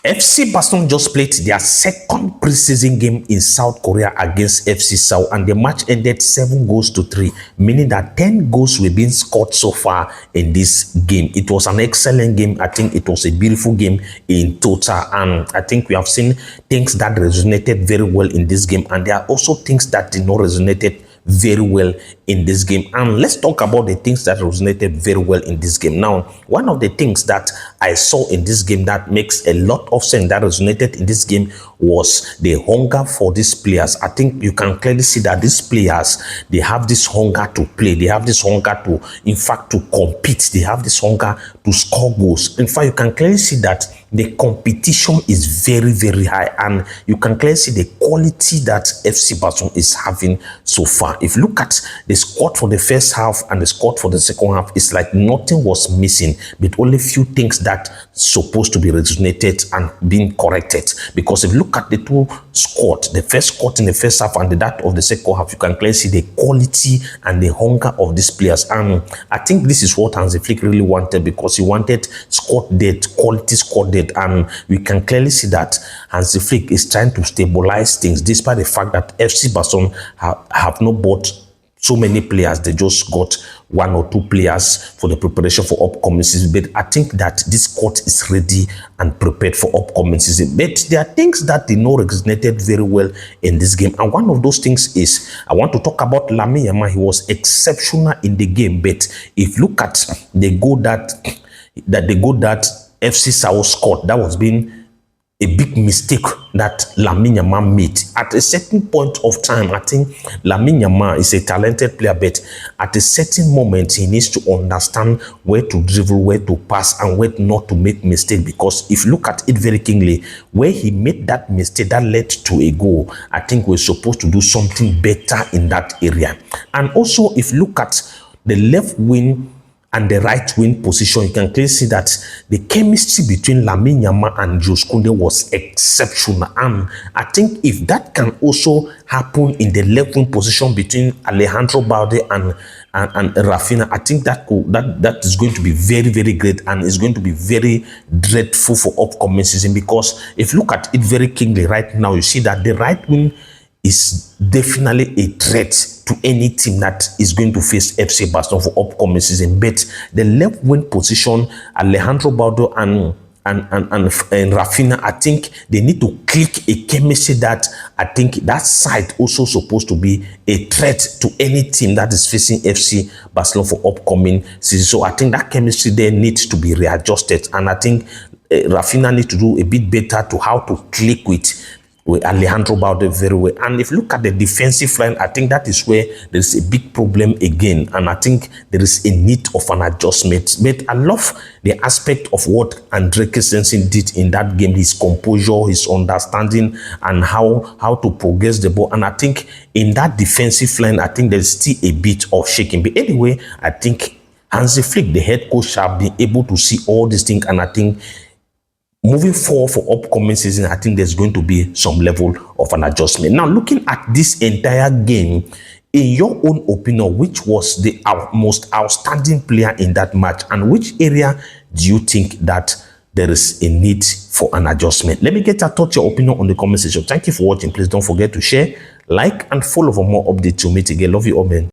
FC Barcelona just played their second preseason game in South Korea against FC Seoul, and the match ended 7-3, meaning that 10 goals were being scored so far in this game. It was an excellent game. I think it was a beautiful game in total, and I think we have seen things that resonated very well in this game, and there are also things that did not resonate very well in this game. And let's talk about the things that resonated very well in this game. Now, one of the things that I saw in this game that makes a lot of sense that resonated in this game was the hunger for these players. I think you can clearly see that these players, they have this hunger to play. They have this hunger to, in fact, to compete. They have this hunger to score goals. In fact, you can clearly see that the competition is very, very high, and you can clearly see the quality that FC Barcelona is having so far. If you look at the squad for the first half and the squad for the second half, it's like nothing was missing, but only few things that supposed to be resonated and being corrected. Because if you look at the two squad, the first squad in the first half and that of the second half, you can clearly see the quality and the hunger of these players. And I think this is what Hansi Flick really wanted, because he wanted squad depth, quality squad depth, and we can clearly see that Hansi Flick is trying to stabilize things, despite the fact that FC Barcelona have not bought so many players. They just got 1 or 2 players for the preparation for upcoming season. But I think that this squad is ready and prepared for upcoming season. But there are things that did not resonated very well in this game. And one of those things is, I want to talk about Lamine Yamal. He was exceptional in the game. But if you look at the goal that FC Seoul scored, that was being a big mistake that Lamine Yamal made. At a certain point of time, I think Lamine Yamal is a talented player, but at a certain moment, he needs to understand where to dribble, where to pass, and where not to make mistake. Because if you look at it very keenly, where he made that mistake that led to a goal, I think we're supposed to do something better in that area. And also, if you look at the left wing and the right wing position, you can clearly see that the chemistry between Lamine Yamal and Jules Koundé was exceptional. And I think if that can also happen in the left wing position between Alejandro Balde and Rafinha, I think that is going to be very, very great, and is going to be very dreadful for upcoming season. Because if you look at it very keenly right now, you see that the right wing is definitely a threat to any team that is going to face FC Barcelona for upcoming season. But the left wing position, Alejandro Baldo and Rafinha, I think they need to click a chemistry that I think that side also supposed to be a threat to any team that is facing FC Barcelona for upcoming season. So I think that chemistry there needs to be readjusted, and I think Rafinha needs to do a bit better to how to click with Alejandro Balde very well. And if you look at the defensive line, I think that is where there is a big problem again, and I think there is a need of an adjustment. But I love the aspect of what Andre Christensen did in that game, his composure, his understanding, and how to progress the ball. And I think in that defensive line, I think there's still a bit of shaking. But anyway, I think Hansi Flick, the head coach, have been able to see all these things, and I think moving forward for upcoming season, I think there's going to be some level of an adjustment. Now, looking at this entire game, in your own opinion, which was the most outstanding player in that match, and which area do you think that there is a need for an adjustment? Let me get your thoughts, your opinion on the comment section. Thank you for watching. Please don't forget to share, like, and follow for more updates. To meet again. Love you all, man.